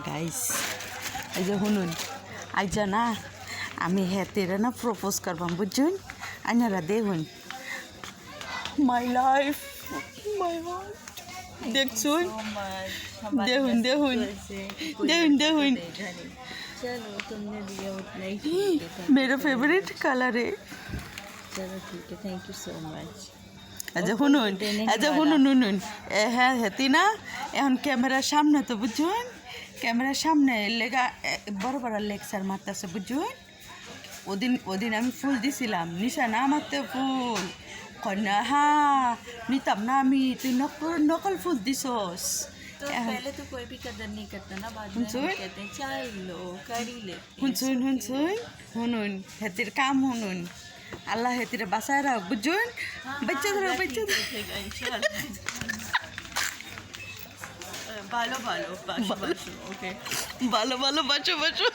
Guys এই যে শুনুন আইজা না আমি হেতেরা না প্রপোজ করবাম বুঝুন আইনারা দেখুন মাই লাইফ মাই হার্ট দেখছুন দেখুন দেখুন দেখুন দেখুন चलो तुमने दिया उतना ही मेरा फेवरेट कलर है चलो ठीक है थैंक यू सो मच আচ্ছা শুনুন আচ্ছা শুনুন শুনুন হ্যাঁ হেতি না এখন ক্যামেরার সামনে তো বুঝুন ক্যামেরার সামনে লেগা বড় বড় লেকচার মারতেছে বুঝুন ওদিন আমি ফুল দিছিলাম নিশা না মারতে ফুল কন্যা হ্যাঁ নিতাম না আমি তুই নকল ফুল দিছস तो पहले तो कोई भी कदर नहीं करता ना बाद में हुनसुन? कहते हैं चाय लो कर ही ले শুনছুন শুনছুন শুনুন হেতির কাম শুনুন আল্লাহ হেতিরে বাঁচায় রাখ বুঝুন বাচ্চা ধরো বাচ্চা भालो भालो बाशो बाशो ओके ভালো ভালো বাঁচো বাঁচো